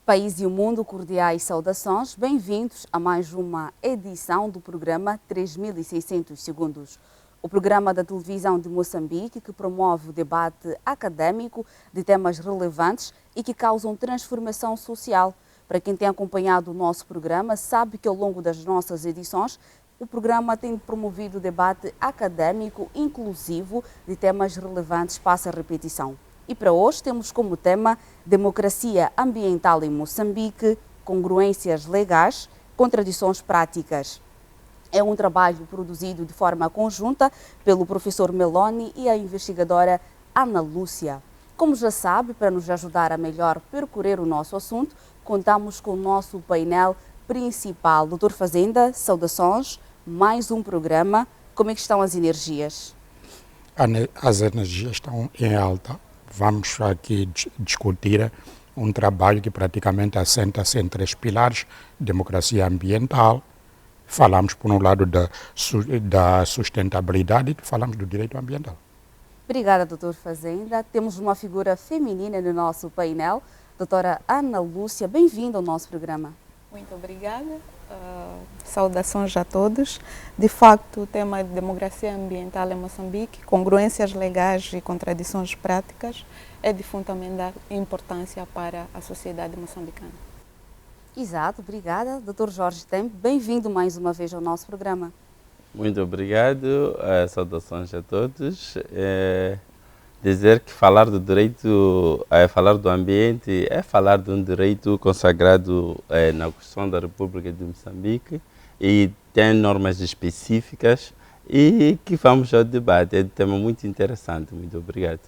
País e o mundo, cordiais saudações, bem-vindos a mais uma edição do programa 3600 segundos. O programa da televisão de Moçambique que promove o debate acadêmico de temas relevantes e que causam transformação social. Para quem tem acompanhado o nosso programa, sabe que ao longo das nossas edições, o programa tem promovido o debate acadêmico inclusivo de temas relevantes, passa a repetição. E para hoje temos como tema democracia ambiental em Moçambique, congruências legais, contradições práticas. É um trabalho produzido de forma conjunta pelo professor Meloni e a investigadora Ana Lúcia. Como já sabe, para nos ajudar a melhor percorrer o nosso assunto, contamos com o nosso painel principal. Doutor Fazenda, saudações, mais um programa. Como é que estão as energias? As energias estão em alta. Vamos aqui discutir um trabalho que praticamente assenta-se em 3 pilares: democracia ambiental, falamos por um lado da sustentabilidade e falamos do direito ambiental. Obrigada, doutor Fazenda. Temos uma figura feminina no nosso painel, doutora Ana Lúcia. Bem-vinda ao nosso programa. Muito obrigada. Saudações a todos. De facto, o tema de democracia ambiental em Moçambique, congruências legais e contradições práticas, é de fundamental importância para a sociedade moçambicana. Exato, obrigada. Doutor Jorge Tempo, bem-vindo mais uma vez ao nosso programa. Muito obrigado, saudações a todos. Dizer que falar do direito, falar do ambiente é falar de um direito consagrado na Constituição da República de Moçambique e tem normas específicas e que vamos ao debate. É um tema muito interessante. Muito obrigado.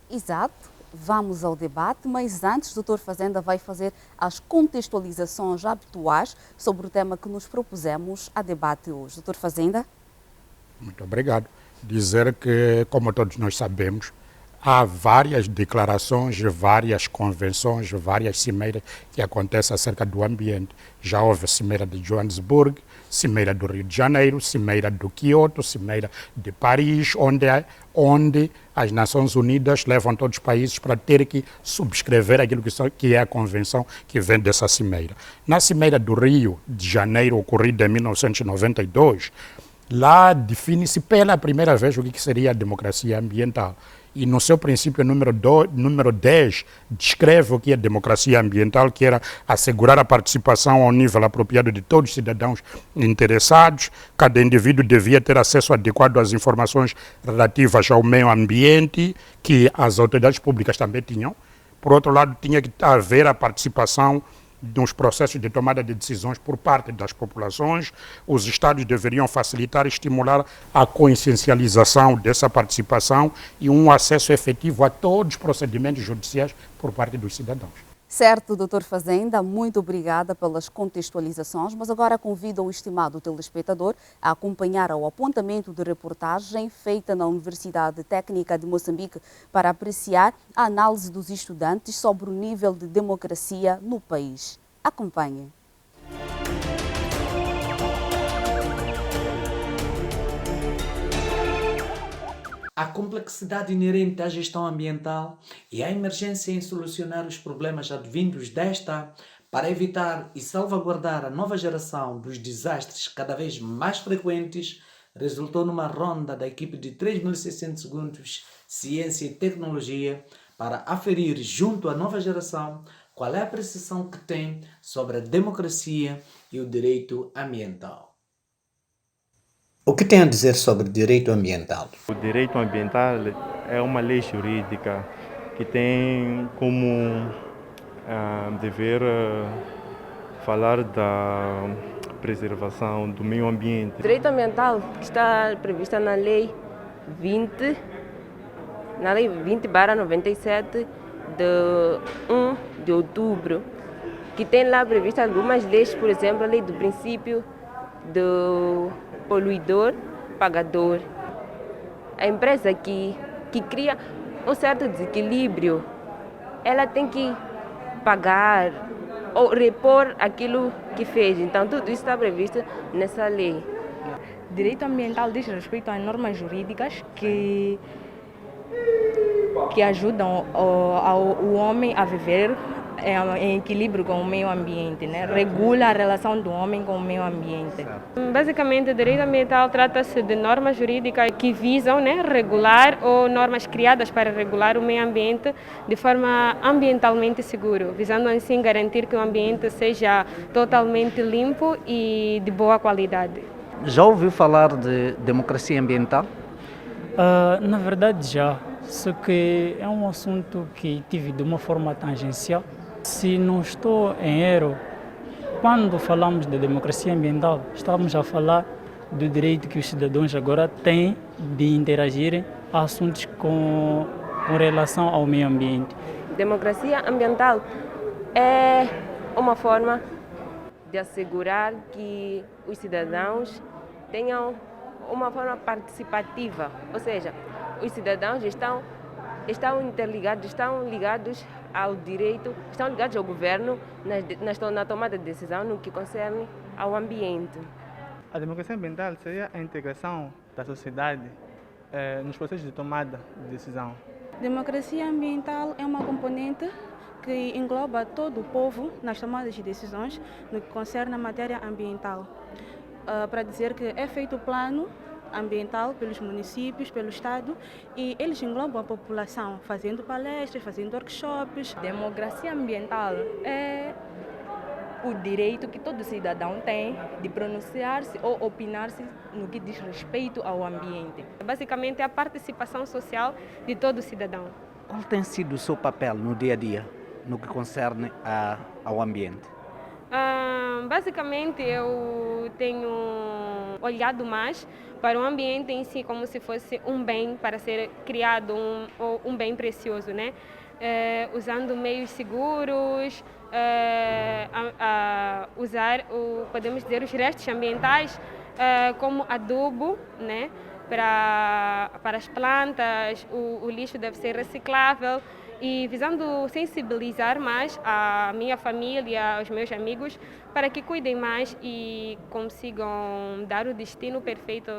Exato, vamos ao debate, mas antes o doutor Fazenda vai fazer as contextualizações habituais sobre o tema que nos propusemos a debate hoje. Doutor Fazenda? Muito obrigado. Dizer que, como todos nós sabemos, há várias declarações, várias convenções, várias cimeiras que acontecem acerca do ambiente. Já houve a cimeira de Joanesburgo, cimeira do Rio de Janeiro, cimeira do Quioto, cimeira de Paris, onde as Nações Unidas levam todos os países para ter que subscrever aquilo que é a convenção que vem dessa cimeira. Na cimeira do Rio de Janeiro, ocorrida em 1992, lá define-se pela primeira vez o que seria a democracia ambiental. E no seu princípio número 10, descreve o que é democracia ambiental, que era assegurar a participação ao nível apropriado de todos os cidadãos interessados. Cada indivíduo devia ter acesso adequado às informações relativas ao meio ambiente, que as autoridades públicas também tinham. Por outro lado, tinha que haver a participação nos processos de tomada de decisões por parte das populações. Os Estados deveriam facilitar e estimular a consciencialização dessa participação e um acesso efetivo a todos os procedimentos judiciais por parte dos cidadãos. Certo, doutor Fazenda, muito obrigada pelas contextualizações, mas agora convido o estimado telespectador a acompanhar o apontamento de reportagem feita na Universidade Técnica de Moçambique para apreciar a análise dos estudantes sobre o nível de democracia no país. Acompanhe. A complexidade inerente à gestão ambiental e a emergência em solucionar os problemas advindos desta para evitar e salvaguardar a nova geração dos desastres cada vez mais frequentes resultou numa ronda da equipe de 3600 segundos Ciência e Tecnologia para aferir junto à nova geração qual é a percepção que tem sobre a democracia e o direito ambiental. O que tem a dizer sobre direito ambiental? O direito ambiental é uma lei jurídica que tem como dever falar da preservação do meio ambiente. O direito ambiental está prevista na Lei 20/97 de 1 de outubro, que tem lá prevista algumas leis, por exemplo, a lei do princípio do poluidor, pagador. A empresa que cria um certo desequilíbrio, ela tem que pagar ou repor aquilo que fez. Então, tudo isso está previsto nessa lei. Direito ambiental diz respeito a normas jurídicas que ajudam o homem a viver em equilíbrio com o meio ambiente, né? Regula a relação do homem com o meio ambiente. Basicamente, o direito ambiental trata-se de normas jurídicas que visam, né, regular ou normas criadas para regular o meio ambiente de forma ambientalmente segura, visando assim garantir que o ambiente seja totalmente limpo e de boa qualidade. Já ouviu falar de democracia ambiental? Na verdade já, só que é um assunto que tive de uma forma tangencial. Se não estou em erro, quando falamos de democracia ambiental, estamos a falar do direito que os cidadãos agora têm de interagirem a assuntos com relação ao meio ambiente. Democracia ambiental é uma forma de assegurar que os cidadãos tenham uma forma participativa, ou seja, os cidadãos estão interligados, estão ligados ao direito, estão ligados ao governo na tomada de decisão no que concerne ao ambiente. A democracia ambiental seria a integração da sociedade nos processos de tomada de decisão. Democracia ambiental é uma componente que engloba todo o povo nas tomadas de decisões no que concerne a matéria ambiental. Para dizer que é feito o plano ambiental pelos municípios, pelo Estado, e eles englobam a população, fazendo palestras, fazendo workshops. Democracia ambiental é o direito que todo cidadão tem de pronunciar-se ou opinar-se no que diz respeito ao ambiente. Basicamente, é a participação social de todo cidadão. Qual tem sido o seu papel no dia a dia, no que concerne ao ambiente? Basicamente, eu tenho olhado mais para o ambiente em si como se fosse um bem para ser criado, um bem precioso, né? Usando meios seguros, usar, podemos dizer, os restos ambientais como adubo, né? Para as plantas, o lixo deve ser reciclável. E visando sensibilizar mais a minha família, os meus amigos, para que cuidem mais e consigam dar o destino perfeito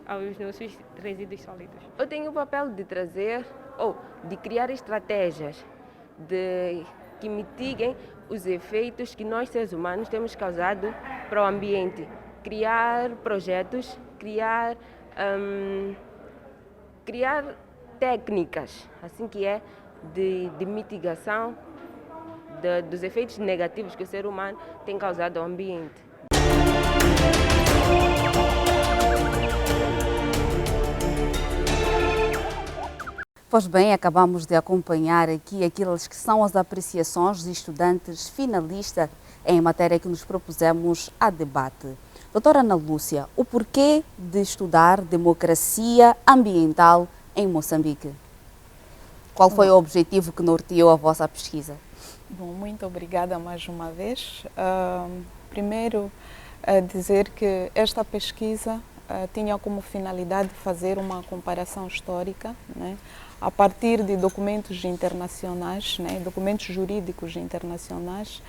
aos nossos resíduos sólidos. Eu tenho o papel de trazer ou de criar estratégias que mitiguem os efeitos que nós, seres humanos, temos causado para o ambiente. Criar projetos, criar técnicas, assim que é, de mitigação dos efeitos negativos que o ser humano tem causado ao ambiente. Pois bem, acabamos de acompanhar aqui aquelas que são as apreciações dos estudantes finalistas em matéria que nos propusemos a debate. Doutora Ana Lúcia, o porquê de estudar democracia ambiental em Moçambique? Qual foi o objetivo que norteou a vossa pesquisa? Bom, muito obrigada mais uma vez. Primeiro, dizer que esta pesquisa tinha como finalidade fazer uma comparação histórica, né, a partir de documentos internacionais, né, documentos jurídicos internacionais,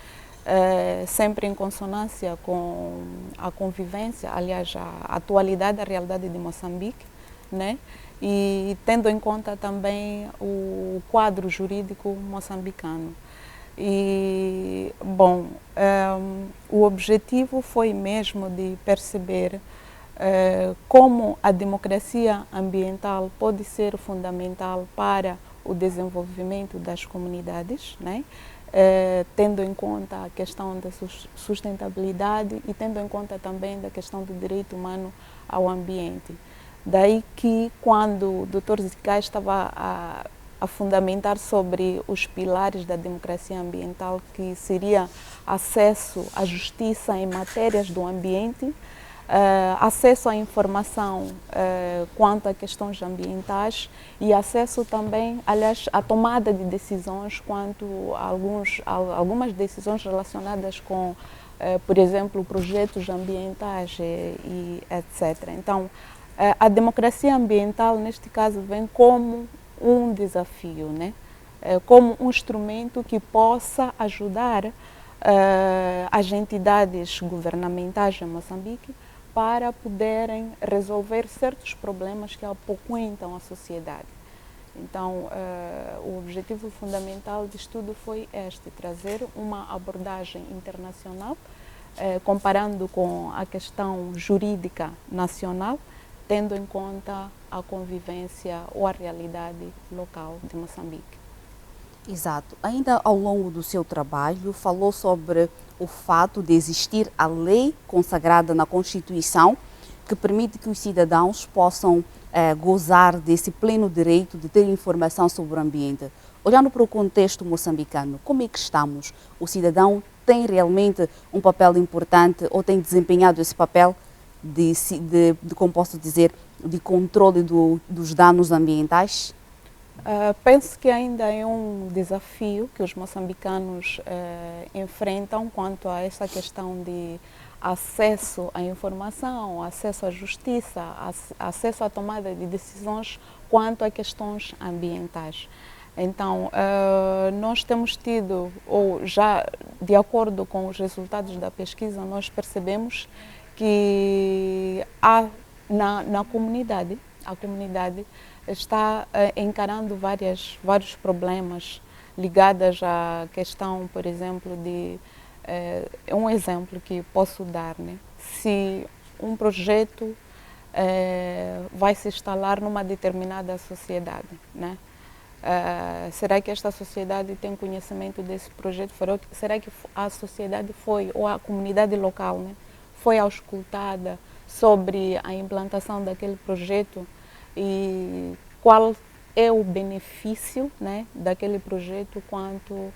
sempre em consonância com a convivência, aliás, a atualidade, a realidade de Moçambique, né, e tendo em conta também o quadro jurídico moçambicano. E, bom, o objetivo foi mesmo de perceber como a democracia ambiental pode ser fundamental para o desenvolvimento das comunidades, né? Tendo em conta a questão da sustentabilidade e tendo em conta também da questão do direito humano ao ambiente. Daí que, quando o Dr. Zicai estava a fundamentar sobre os pilares da democracia ambiental, que seria acesso à justiça em matérias do ambiente, acesso à informação quanto a questões ambientais e acesso também, aliás, à tomada de decisões quanto a algumas decisões relacionadas com, por exemplo, projetos ambientais e etc. Então, a democracia ambiental, neste caso, vem como um desafio, né? Como um instrumento que possa ajudar as entidades governamentais em Moçambique para poderem resolver certos problemas que apoquentam a sociedade. Então, o objetivo fundamental de estudo foi trazer uma abordagem internacional, comparando com a questão jurídica nacional, tendo em conta a convivência ou a realidade local de Moçambique. Exato. Ainda ao longo do seu trabalho, falou sobre o fato de existir a lei consagrada na Constituição que permite que os cidadãos possam gozar desse pleno direito de ter informação sobre o ambiente. Olhando para o contexto moçambicano, como é que estamos? O cidadão tem realmente um papel importante ou tem desempenhado esse papel como posso dizer, de controle dos danos ambientais? Penso que ainda é um desafio que os moçambicanos enfrentam quanto a essa questão de acesso à informação, acesso à justiça, acesso à tomada de decisões quanto a questões ambientais. Então, nós temos tido, ou já de acordo com os resultados da pesquisa, nós percebemos que há na comunidade, a comunidade está encarando vários problemas ligados à questão, por exemplo, de um exemplo que posso dar, né? Se um projeto vai se instalar numa determinada sociedade, né? Será que esta sociedade tem conhecimento desse projeto? Será que a sociedade foi, ou a comunidade local, né, foi auscultada sobre a implantação daquele projeto e qual é o benefício, né, daquele projeto quanto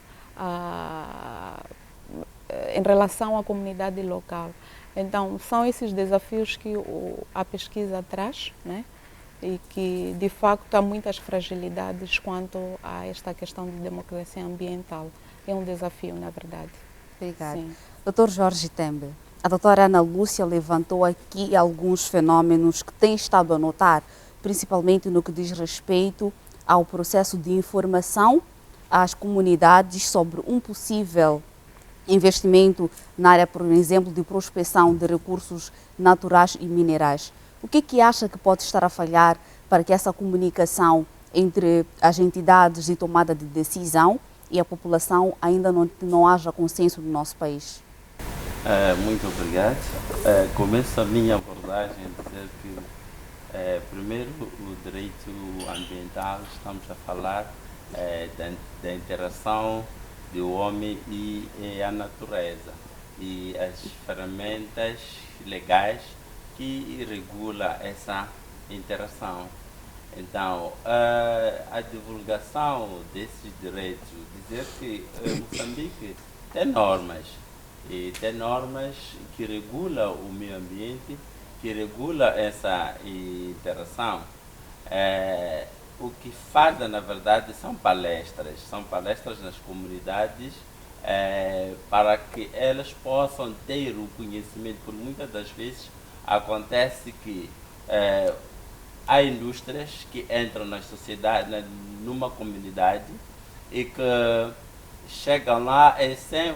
em relação à comunidade local? Então, são esses desafios que a pesquisa traz, né? E que, de facto, há muitas fragilidades quanto a esta questão de democracia ambiental. É um desafio, na verdade. Obrigada. Sim. Dr. Jorge Tembe, a doutora Ana Lúcia levantou aqui alguns fenómenos que tem estado a notar, principalmente no que diz respeito ao processo de informação às comunidades sobre um possível investimento na área, por exemplo, de prospecção de recursos naturais e minerais. O que acha que pode estar a falhar para que essa comunicação entre as entidades de tomada de decisão e a população ainda não haja consenso no nosso país? Muito obrigado. Começo a minha abordagem a dizer que, primeiro, o direito ambiental, estamos a falar da interação do homem e a natureza e as ferramentas legais que regula essa interação. Então, a divulgação desses direitos, dizer que Moçambique tem normas, e tem normas que regulam o meio ambiente, que regulam essa interação. O que fazem, na verdade, são palestras nas comunidades, para que elas possam ter o conhecimento, porque muitas das vezes acontece que há indústrias que entram na sociedade, numa comunidade, e que chegam lá sem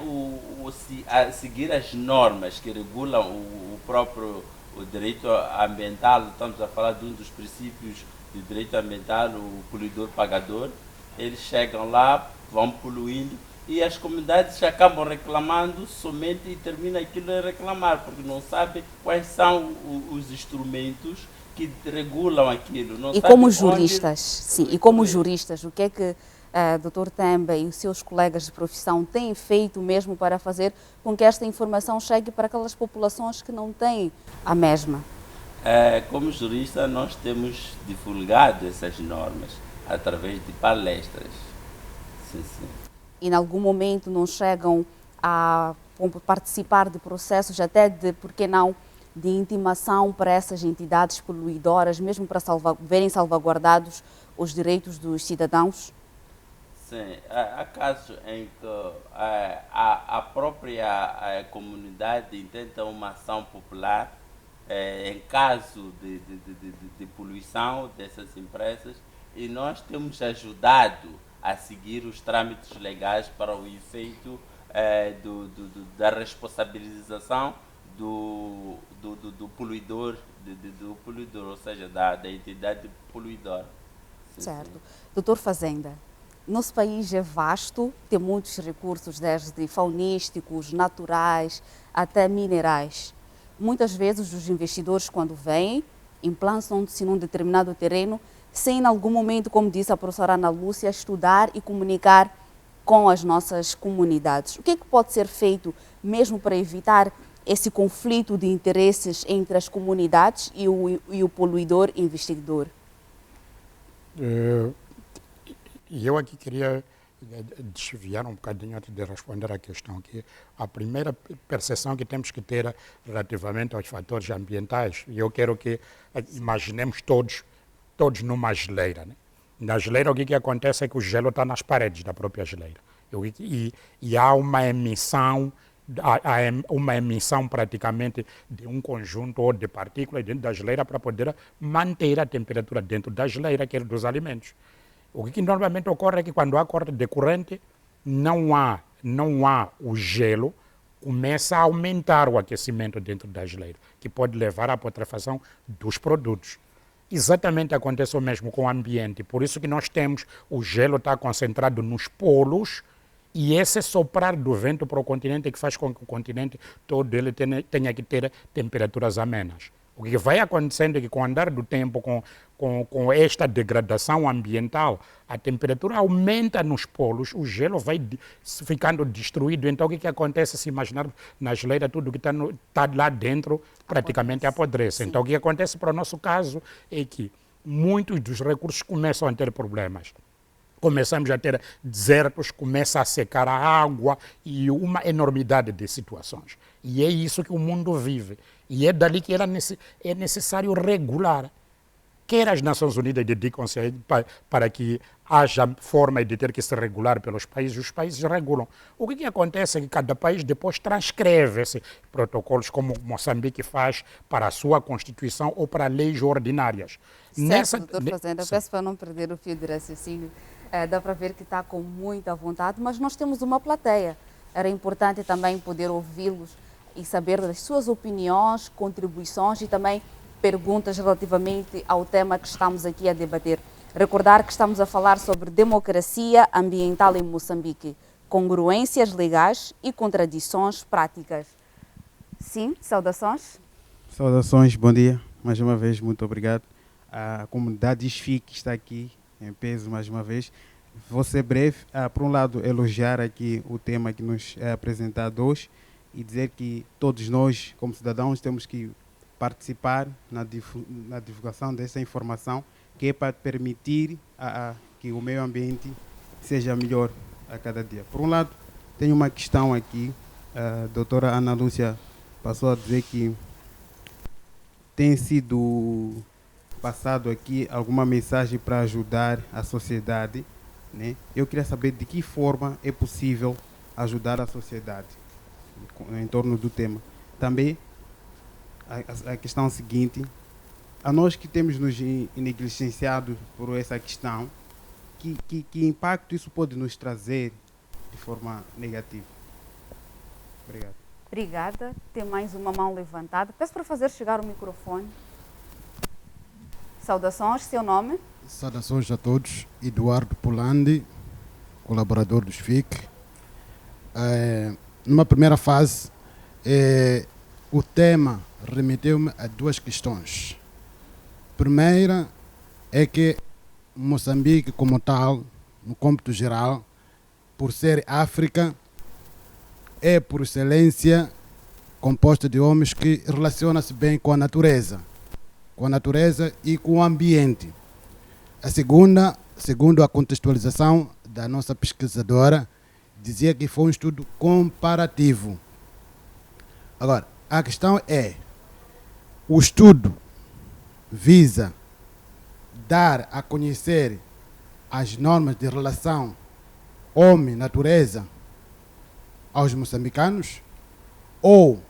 seguir as normas que regulam o próprio direito ambiental. Estamos a falar de um dos princípios do direito ambiental, o poluidor-pagador. Eles chegam lá, vão poluindo, e as comunidades acabam reclamando somente e termina aquilo a reclamar, porque não sabem quais são os instrumentos que regulam aquilo. Não e como juristas, sim, e como juristas, o que é que Dr. Tembe e os seus colegas de profissão têm feito mesmo para fazer com que esta informação chegue para aquelas populações que não têm a mesma? Como jurista, nós temos divulgado essas normas através de palestras. Sim, sim. E em algum momento não chegam a participar de processos até de, por que não, de intimação para essas entidades poluidoras, mesmo para verem salvaguardados os direitos dos cidadãos? Sim, há casos em que a própria comunidade intenta uma ação popular em caso de poluição dessas empresas, e nós temos ajudado a seguir os trâmites legais para o efeito da responsabilização do poluidor, ou seja, da entidade poluidora. Certo. Doutor Fazenda, nosso país é vasto, tem muitos recursos, desde faunísticos, naturais, até minerais. Muitas vezes os investidores, quando vêm, implantam-se num determinado terreno, sem em algum momento, como disse a professora Ana Lúcia, estudar e comunicar com as nossas comunidades. O que é que pode ser feito mesmo para evitar esse conflito de interesses entre as comunidades e o poluidor investidor? E eu aqui queria desviar um bocadinho antes de responder à questão, que a primeira percepção que temos que ter relativamente aos fatores ambientais, e eu quero que imaginemos todos numa geleira. Né? Na geleira o que acontece é que o gelo está nas paredes da própria geleira. E há uma emissão praticamente de um conjunto ou de partículas dentro da geleira para poder manter a temperatura dentro da geleira, que é dos alimentos. O que normalmente ocorre é que quando há corte de corrente, não há o gelo, começa a aumentar o aquecimento dentro da geleira, que pode levar à putrefação dos produtos. Exatamente acontece o mesmo com o ambiente, por isso que nós temos o gelo está concentrado nos polos, e esse soprar do vento para o continente é que faz com que o continente todo ele tenha que ter temperaturas amenas. O que vai acontecendo é que com o andar do tempo, com esta degradação ambiental, a temperatura aumenta nos polos, o gelo vai ficando destruído. Então o que acontece se imaginar na geleira tudo que está lá dentro praticamente apodrece. Então o que acontece para o nosso caso é que muitos dos recursos começam a ter problemas. Começamos a ter desertos, começa a secar a água e uma enormidade de situações. E é isso que o mundo vive. E é dali que é necessário regular. Quer as Nações Unidas dedicam-se para que haja forma de ter que se regular pelos países, os países regulam. O que acontece é que cada país depois transcreve esses protocolos, como Moçambique faz para a sua Constituição ou para leis ordinárias. Certo, doutor Fazenda, peço para não perder o fio de raciocínio. Dá para ver que está com muita vontade, mas nós temos uma plateia. Era importante também poder ouvi-los e saber das suas opiniões, contribuições e também perguntas relativamente ao tema que estamos aqui a debater. Recordar que estamos a falar sobre democracia ambiental em Moçambique, congruências legais e contradições práticas. Sim, saudações. Saudações, bom dia. Mais uma vez, muito obrigado. A comunidade ISFIC está aqui em peso mais uma vez. Vou ser breve. Por um lado, elogiar aqui o tema que nos é apresentado hoje e dizer que todos nós, como cidadãos, temos que participar na divulgação dessa informação, que é para permitir que o meio ambiente seja melhor a cada dia. Por um lado, tem uma questão aqui. A doutora Ana Lúcia passou a dizer que tem sido passado aqui alguma mensagem para ajudar a sociedade, né? Eu queria saber de que forma é possível ajudar a sociedade em torno do tema. Também a questão seguinte, a nós que temos nos negligenciado por essa questão, que impacto isso pode nos trazer de forma negativa? Obrigado. Obrigada. Tem mais uma mão levantada. Peço para fazer chegar o microfone. Saudações, seu nome? Saudações a todos. Eduardo Polandi, colaborador dos FIC. Numa primeira fase, o tema remeteu-me a duas questões. Primeira é que Moçambique, como tal, no cômputo geral, por ser África, é por excelência composta de homens que relacionam-se bem com a natureza e com o ambiente. A segunda, segundo a contextualização da nossa pesquisadora, dizia que foi um estudo comparativo. Agora, a questão é, o estudo visa dar a conhecer as normas de relação homem-natureza aos moçambicanos, ou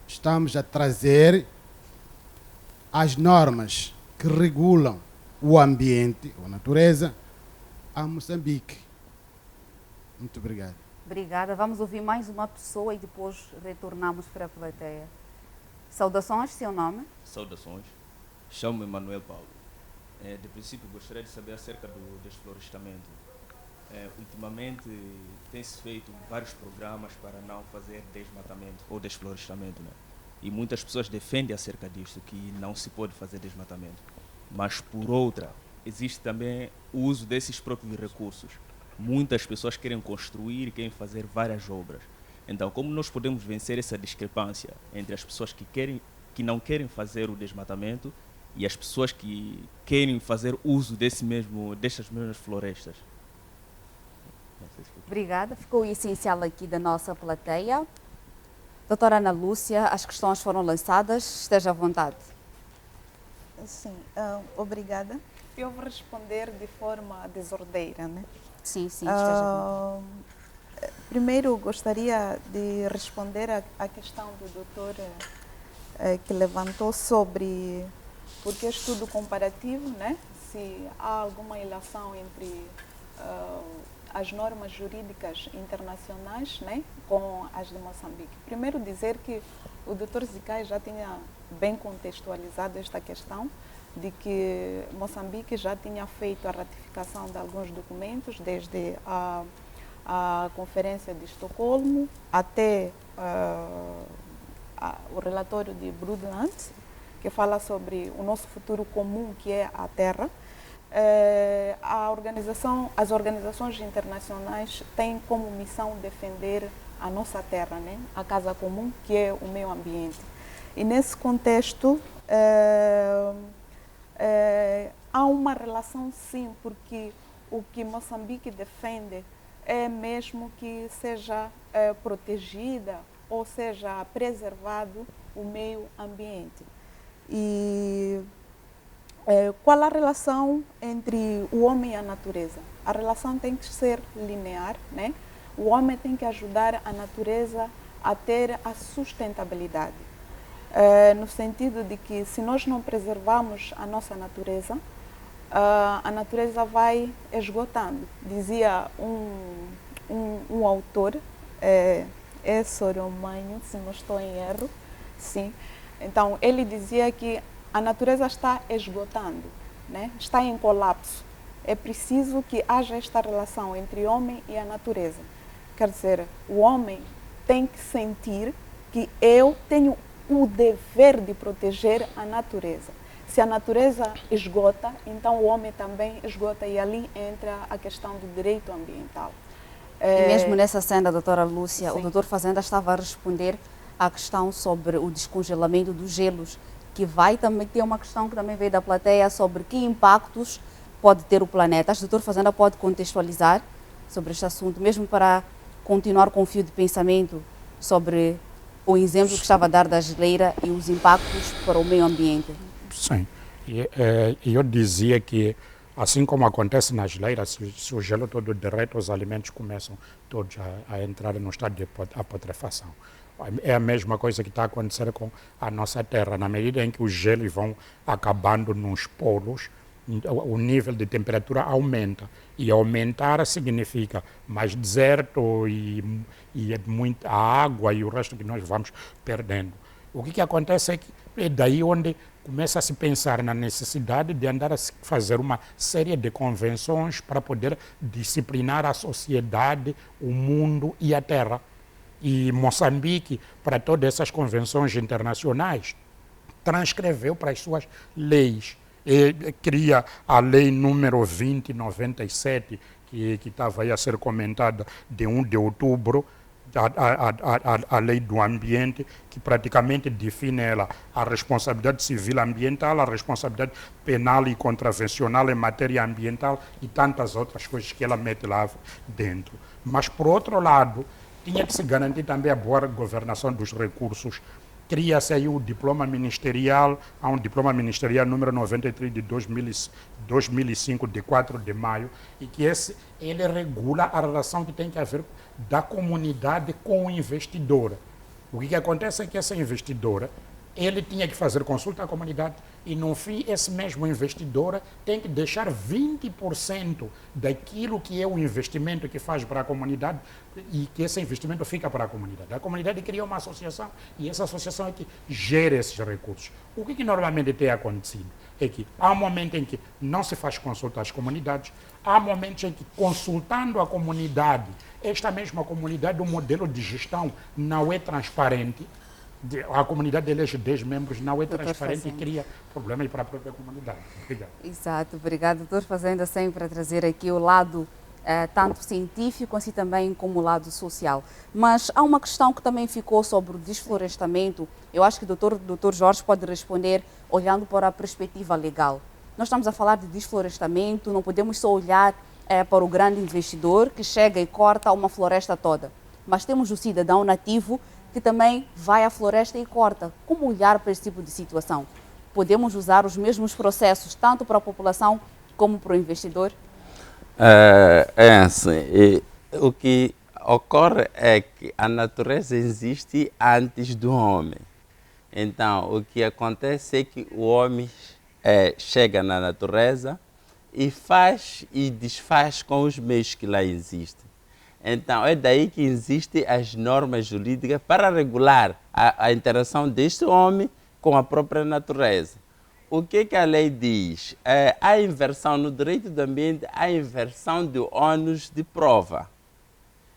estamos a trazer as normas que regulam o ambiente, a natureza, a Moçambique? Muito obrigado. Obrigada. Vamos ouvir mais uma pessoa e depois retornamos para a plateia. Saudações, seu nome? Saudações. Chamo-me Manuel Paulo. De princípio, gostaria de saber acerca do desflorestamento. Ultimamente, tem-se feito vários programas para não fazer desmatamento ou desflorestamento, né? E muitas pessoas defendem acerca disso, que não se pode fazer desmatamento. Mas, por outra, existe também o uso desses próprios recursos. Muitas pessoas querem construir, querem fazer várias obras. Então, como nós podemos vencer essa discrepância entre as pessoas que não querem fazer o desmatamento e as pessoas que querem fazer uso dessas mesmas florestas? Obrigada. Ficou o essencial aqui da nossa plateia. Doutora Ana Lúcia, as questões foram lançadas. Esteja à vontade. Sim, obrigada. Eu vou responder de forma desordeira, né? Sim, esteja à vontade. Primeiro, gostaria de responder à questão do doutor que levantou sobre por que estudo comparativo, né? Se há alguma relação entre as normas jurídicas internacionais, né, com as de Moçambique. Primeiro dizer que o Dr. Zicai já tinha bem contextualizado esta questão de que Moçambique já tinha feito a ratificação de alguns documentos, desde a Conferência de Estocolmo até o relatório de Brundtland, que fala sobre o nosso futuro comum, que é a Terra. As organizações internacionais têm como missão defender a nossa terra, né? A casa comum, que é o meio ambiente. E nesse contexto, há uma relação sim, porque o que Moçambique defende é mesmo que seja protegida ou seja preservado o meio ambiente. E qual a relação entre o homem e a natureza? A relação tem que ser linear, né? O homem tem que ajudar a natureza a ter a sustentabilidade. No sentido de que se nós não preservarmos a nossa natureza, a natureza vai esgotando. Dizia um autor, Soromanho, se não estou em erro, sim. Então, ele dizia que a natureza está esgotando, né? Está em colapso. É preciso que haja esta relação entre o homem e a natureza. Quer dizer, o homem tem que sentir que eu tenho o dever de proteger a natureza. Se a natureza esgota, então o homem também esgota, e ali entra a questão do direito ambiental. E mesmo nessa cena, doutora Lúcia, sim, o doutor Fazenda estava a responder à questão sobre o descongelamento dos gelos, que vai também ter uma questão que também veio da plateia sobre que impactos pode ter o planeta. Acho que o doutor Fazenda pode contextualizar sobre este assunto, mesmo para continuar com o fio de pensamento sobre o exemplo que estava a dar da geleira e os impactos para o meio ambiente. Sim, e eu dizia que assim como acontece na geleira, se o gelo todo derrete, os alimentos começam todos a entrar no estado de putrefação. É a mesma coisa que está acontecendo com a nossa Terra. Na medida em que os gelos vão acabando nos polos, o nível de temperatura aumenta. E aumentar significa mais deserto e muita água e o resto que nós vamos perdendo. O que acontece é que é daí onde começa a se pensar na necessidade de andar a fazer uma série de convenções para poder disciplinar a sociedade, o mundo e a Terra. E Moçambique, para todas essas convenções internacionais, transcreveu para as suas leis. E cria a lei número 2097, que estava aí a ser comentada, de 1 de outubro, a lei do ambiente, que praticamente define ela a responsabilidade civil ambiental, a responsabilidade penal e contravencional em matéria ambiental e tantas outras coisas que ela mete lá dentro. Mas, por outro lado, tinha que se garantir também a boa governação dos recursos. Cria-se aí o diploma ministerial, há um diploma ministerial número 93 de 2005, de 4 de maio, e que ele regula a relação que tem que haver da comunidade com o investidor. O que acontece é que essa investidora, ele tinha que fazer consulta à comunidade, e no fim esse mesmo investidor tem que deixar 20% daquilo que é o investimento que faz para a comunidade e que esse investimento fica para a comunidade. A comunidade cria uma associação e essa associação é que gera esses recursos. O que normalmente tem acontecido é que há um momento em que não se faz consulta às comunidades, há momentos em que, consultando a comunidade, esta mesma comunidade, o modelo de gestão não é transparente, a comunidade elege 10 membros, não é transparente e cria problemas para a própria comunidade. Obrigado. Exato, obrigado, doutor Fazenda, sempre a trazer aqui o lado tanto científico, assim também como o lado social. Mas há uma questão que também ficou sobre o desflorestamento. Eu acho que o doutor Jorge pode responder olhando para a perspectiva legal. Nós estamos a falar de desflorestamento, não podemos só olhar para o grande investidor que chega e corta uma floresta toda. Mas temos o cidadão nativo que também vai à floresta e corta. Como olhar para esse tipo de situação? Podemos usar os mesmos processos tanto para a população como para o investidor? Assim, o que ocorre é que a natureza existe antes do homem. Então, o que acontece é que o homem chega na natureza e faz e desfaz com os meios que lá existem. Então, é daí que existem as normas jurídicas para regular a interação deste homem com a própria natureza. O que a lei diz? A inversão no direito do ambiente, a inversão de ônus de prova.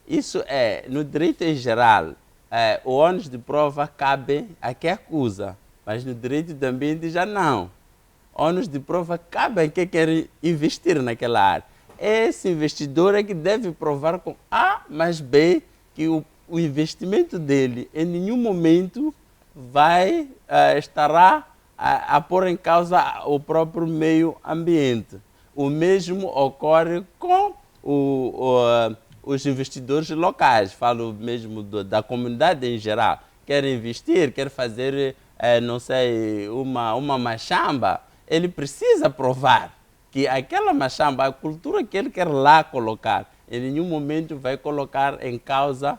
Isso no direito em geral, o ônus de prova cabe a quem acusa, mas no direito do ambiente já não. Ônus de prova cabe a quem quer investir naquela área. Esse investidor é que deve provar com A mais B que o investimento dele em nenhum momento estará a pôr em causa o próprio meio ambiente. O mesmo ocorre com os investidores locais, falo mesmo da comunidade em geral. Quer investir, quer fazer, não sei, uma machamba, ele precisa provar que aquela machamba, a cultura que ele quer lá colocar, em nenhum momento vai colocar em causa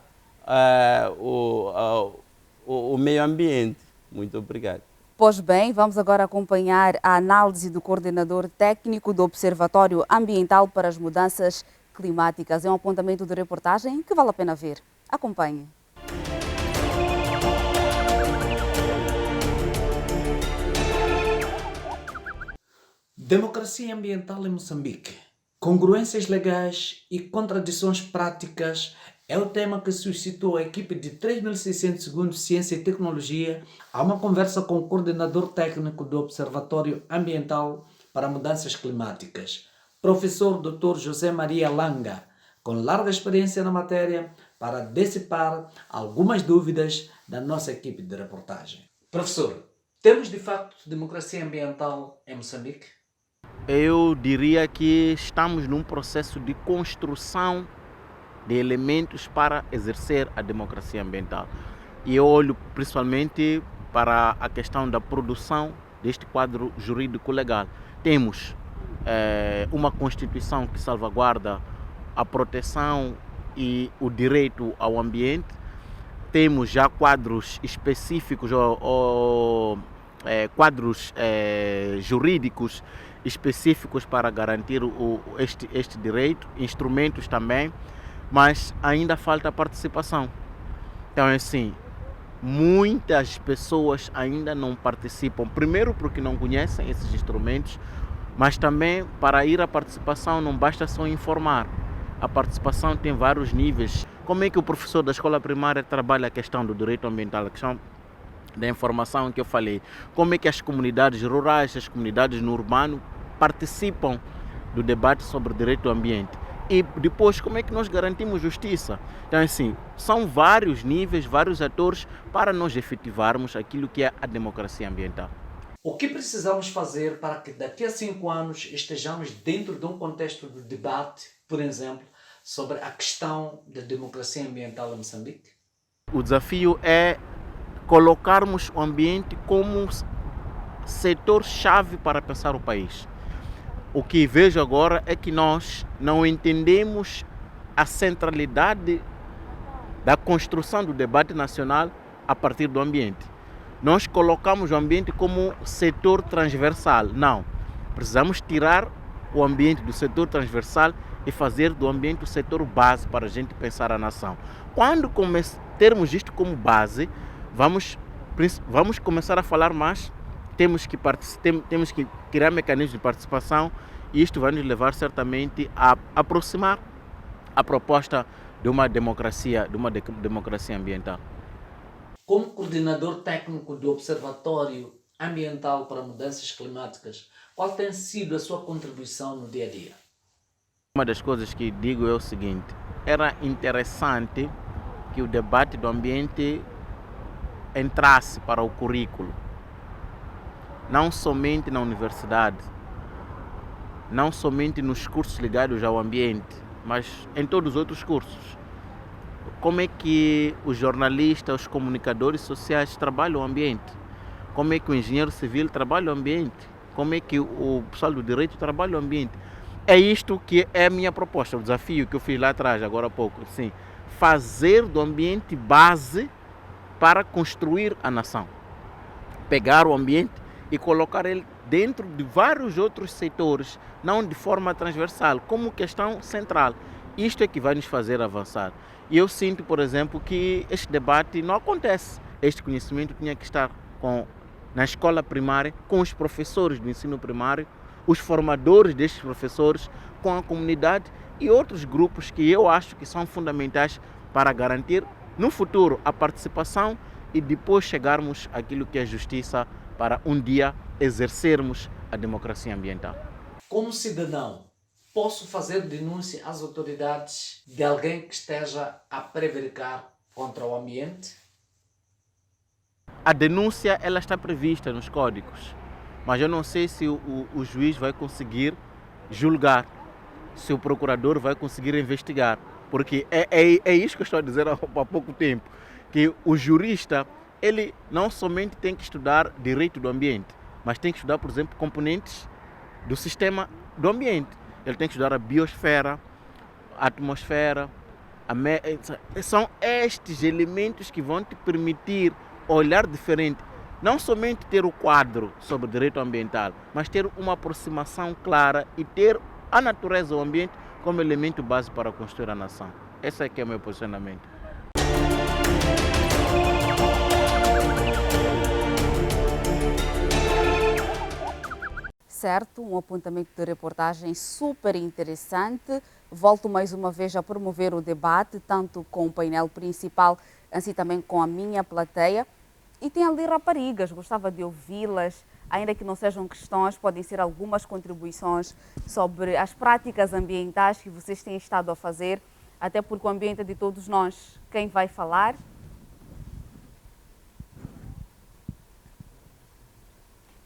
o meio ambiente. Muito obrigado. Pois bem, vamos agora acompanhar a análise do coordenador técnico do Observatório Ambiental para as Mudanças Climáticas. É um apontamento de reportagem que vale a pena ver. Acompanhe. Democracia ambiental em Moçambique. Congruências legais e contradições práticas é o tema que suscitou a equipe de 3.600 segundos Ciência e Tecnologia a uma conversa com o coordenador técnico do Observatório Ambiental para Mudanças Climáticas, professor Dr. José Maria Langa, com larga experiência na matéria, para dissipar algumas dúvidas da nossa equipe de reportagem. Professor, temos de facto democracia ambiental em Moçambique? Eu diria que estamos num processo de construção de elementos para exercer a democracia ambiental. E eu olho principalmente para a questão da produção deste quadro jurídico legal. Temos uma Constituição que salvaguarda a proteção e o direito ao ambiente. Temos já quadros específicos quadros jurídicos específicos para garantir este direito, instrumentos também, mas ainda falta a participação. Então, assim, muitas pessoas ainda não participam, primeiro porque não conhecem esses instrumentos, mas também para ir à participação não basta só informar. A participação tem vários níveis. Como é que o professor da escola primária trabalha a questão do direito ambiental, a questão da informação que eu falei? Como é que as comunidades rurais, as comunidades no urbano participam do debate sobre o direito ao ambiente? E depois, como é que nós garantimos justiça? Então, assim, são vários níveis, vários atores para nós efetivarmos aquilo que é a democracia ambiental. O que precisamos fazer para que daqui a 5 anos estejamos dentro de um contexto de debate, por exemplo, sobre a questão da democracia ambiental em Moçambique? O desafio é colocarmos o ambiente como setor-chave para pensar o país. O que vejo agora é que nós não entendemos a centralidade da construção do debate nacional a partir do ambiente. nós colocamos o ambiente como setor transversal. Não, precisamos tirar o ambiente do setor transversal e fazer do ambiente o setor base para a gente pensar a nação. Quando termos isto como base, vamos começar a falar mais, temos que criar mecanismos de participação e isto vai nos levar certamente a aproximar a proposta de uma democracia ambiental. Como coordenador técnico do Observatório Ambiental para Mudanças Climáticas, qual tem sido a sua contribuição no dia a dia? Uma das coisas que digo é o seguinte: era interessante que o debate do ambiente entrasse para o currículo, não somente na universidade, não somente nos cursos ligados ao ambiente, mas em todos os outros cursos. Como é que os jornalistas, os comunicadores sociais trabalham o ambiente? Como é que o engenheiro civil trabalha o ambiente? Como é que o pessoal do direito trabalha o ambiente? É isto que é a minha proposta, o desafio que eu fiz lá atrás, agora há pouco. Sim, fazer do ambiente base para construir a nação. Pegar o ambiente e colocar ele dentro de vários outros setores, não de forma transversal, como questão central. Isto é que vai nos fazer avançar. E eu sinto, por exemplo, que este debate não acontece. Este conhecimento tinha que estar na escola primária, com os professores do ensino primário, os formadores destes professores, com a comunidade e outros grupos que eu acho que são fundamentais para garantir no futuro a participação e depois chegarmos àquilo que é justiça para um dia exercermos a democracia ambiental. Como cidadão, posso fazer denúncia às autoridades de alguém que esteja a prevaricar contra o ambiente? A denúncia ela está prevista nos códigos, mas eu não sei se o juiz vai conseguir julgar, se o procurador vai conseguir investigar, porque é isso que eu estou a dizer há pouco tempo, que o jurista ele não somente tem que estudar direito do ambiente, mas tem que estudar, por exemplo, componentes do sistema do ambiente. Ele tem que estudar a biosfera, a atmosfera, são estes elementos que vão te permitir olhar diferente, não somente ter o quadro sobre direito ambiental, mas ter uma aproximação clara e ter a natureza, o ambiente, como elemento base para construir a nação. Esse é que é o meu posicionamento. Certo, um apontamento de reportagem super interessante. Volto mais uma vez a promover o debate, tanto com o painel principal, assim também com a minha plateia. E tem ali raparigas, gostava de ouvi-las, ainda que não sejam questões, podem ser algumas contribuições sobre as práticas ambientais que vocês têm estado a fazer, até porque o ambiente é de todos nós. Quem vai falar?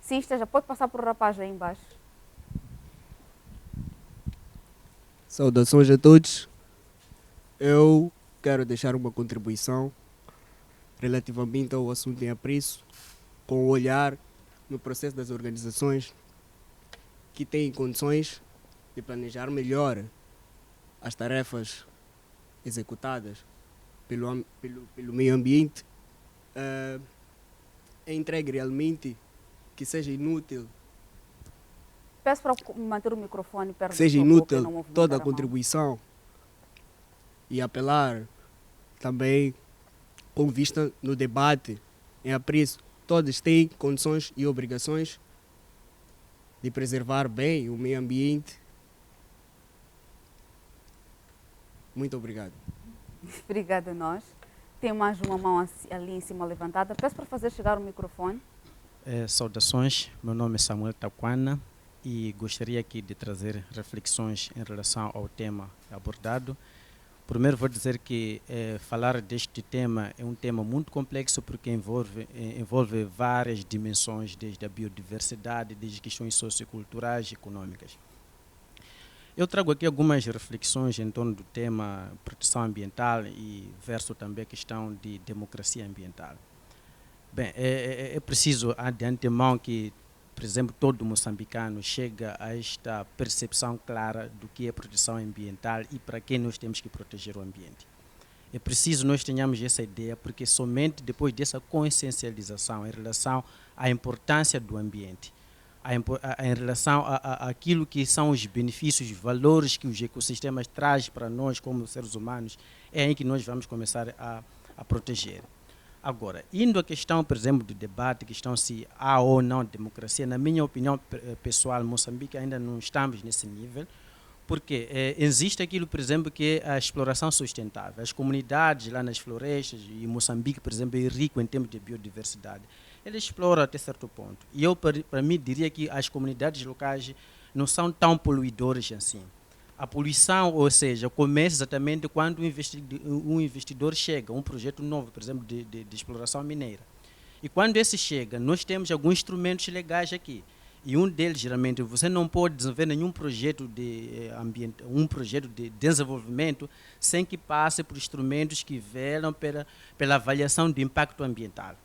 Sim, esteja, pode passar para o rapaz aí embaixo. Saudações a todos. Eu quero deixar uma contribuição relativamente ao assunto em apreço, com o olhar no processo das organizações que têm condições de planejar melhor as tarefas executadas pelo meio ambiente, é entregue realmente que seja inútil. Peço para manter o microfone perto do seja seu inútil boca e não toda a mão. contribuição e apelar também com vista no debate em apreço. Todos têm condições e obrigações de preservar bem o meio ambiente. Muito obrigado. Obrigada a nós. Tem mais uma mão ali em cima levantada. Peço para fazer chegar o microfone. Saudações, meu nome é Samuel Taquana e gostaria aqui de trazer reflexões em relação ao tema abordado. Primeiro vou dizer que falar deste tema é um tema muito complexo porque envolve várias dimensões, desde a biodiversidade, desde questões socioculturais e econômicas. Eu trago aqui algumas reflexões em torno do tema proteção ambiental e verso também a questão de democracia ambiental. Bem, é preciso de antemão que, por exemplo, todo moçambicano chega a esta percepção clara do que é proteção ambiental e para que nós temos que proteger o ambiente. É preciso nós tenhamos essa ideia, porque somente depois dessa consciencialização em relação à importância do ambiente, em relação àquilo que são os benefícios, os valores que os ecossistemas trazem para nós como seres humanos, é aí que nós vamos começar a proteger. Agora, indo à questão, por exemplo, do debate, questão se há ou não democracia, na minha opinião pessoal, Moçambique ainda não estamos nesse nível, porque existe aquilo, por exemplo, que é a exploração sustentável. As comunidades lá nas florestas, e Moçambique, por exemplo, é rico em termos de biodiversidade. Ele explora até certo ponto. E eu, para mim, diria que as comunidades locais não são tão poluidoras assim. A poluição, ou seja, começa exatamente quando um investidor chega, um projeto novo, por exemplo, de exploração mineira. E quando esse chega, nós temos alguns instrumentos legais aqui. E um deles, geralmente, você não pode desenvolver nenhum projeto de desenvolvimento sem que passe por instrumentos que velam pela avaliação do impacto ambiental.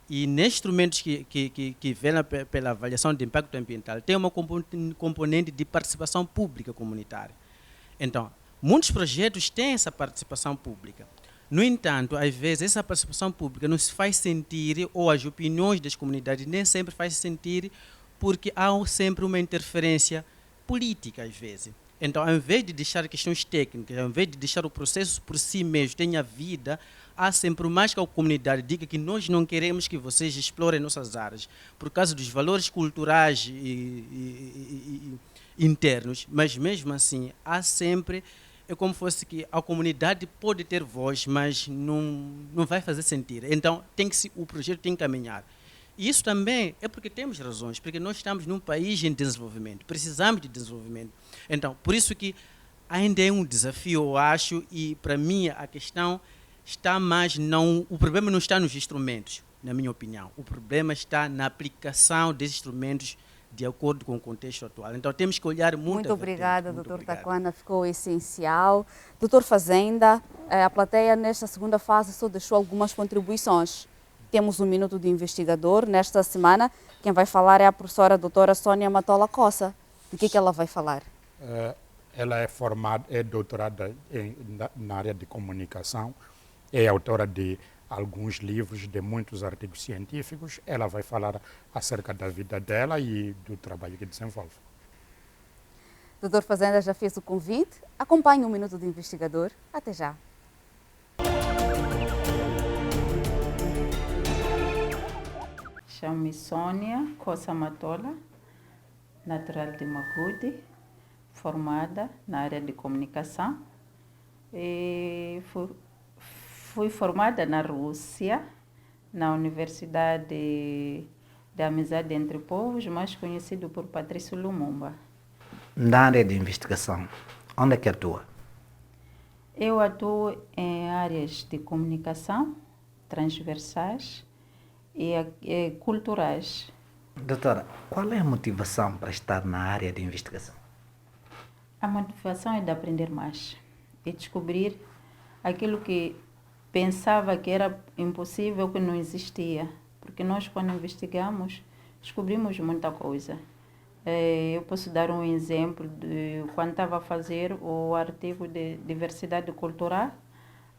E nesses instrumentos que velam pela avaliação de impacto ambiental, tem uma componente de participação pública comunitária. Então, muitos projetos têm essa participação pública. No entanto, às vezes, essa participação pública não se faz sentir, ou as opiniões das comunidades nem sempre faz sentir, porque há sempre uma interferência política, às vezes. Então, ao invés de deixar questões técnicas, ao invés de deixar o processo por si mesmo tenha vida, há sempre mais que a comunidade diga que nós não queremos que vocês explorem nossas áreas por causa dos valores culturais e internos, mas mesmo assim há sempre, é como fosse que a comunidade pode ter voz, mas não vai fazer sentir. Então o projeto tem que caminhar. E isso também é porque temos razões, porque nós estamos num país em desenvolvimento, precisamos de desenvolvimento. Então, por isso que ainda é um desafio, eu acho, e para mim a questão está mais, o problema não está nos instrumentos, na minha opinião. O problema está na aplicação desses instrumentos de acordo com o contexto atual. Então temos que olhar muito. Muito obrigada, Dr. Taquana, ficou essencial. Dr. Fazenda, a plateia nesta segunda fase só deixou algumas contribuições. Temos um minuto de investigador. Nesta semana, quem vai falar é a professora doutora Sônia Matola Coça. De que ela vai falar? Ela é formada, é doutorada na área de comunicação, é autora de alguns livros, de muitos artigos científicos. Ela vai falar acerca da vida dela e do trabalho que desenvolve. Dr. Fazenda já fez o convite. Acompanhe um minuto de investigador. Até já. Chamo-me Sônia Coça Matola, natural de Magude, formada na área de comunicação. E fui formada na Rússia, na Universidade de Amizade entre Povos, mais conhecido por Patrício Lumumba. Na área de investigação, onde é que atua? Eu atuo em áreas de comunicação transversais e culturais. Doutora, qual é a motivação para estar na área de investigação? A motivação é de aprender mais e descobrir aquilo que pensava que era impossível, que não existia. Porque nós, quando investigamos, descobrimos muita coisa. Eu posso dar um exemplo de quando estava a fazer o artigo de diversidade cultural.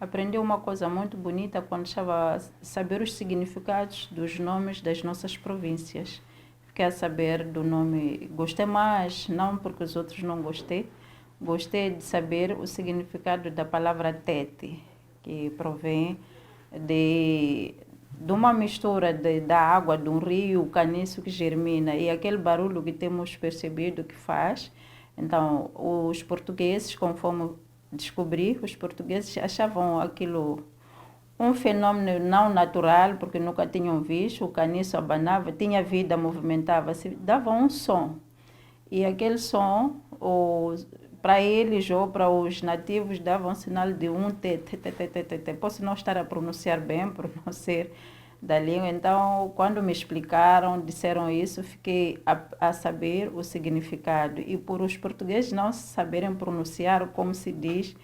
Aprendi uma coisa muito bonita quando estava a saber os significados dos nomes das nossas províncias. Fiquei a saber do nome, gostei mais, não porque os outros não gostei, gostei de saber o significado da palavra tete, que provém de uma mistura da água de um rio, caniço que germina e aquele barulho que temos percebido que faz. Então, os portugueses, conforme descobri, os portugueses achavam aquilo um fenômeno não natural, porque nunca tinham visto. O caniço abanava, tinha vida, movimentava-se, dava um som. E aquele som, para eles ou para os nativos, dava um sinal de um tete. Posso não estar a pronunciar bem, por não ser da língua. Então, quando me explicaram, disseram isso, fiquei a saber o significado. E por os portugueses não saberem pronunciar como se diz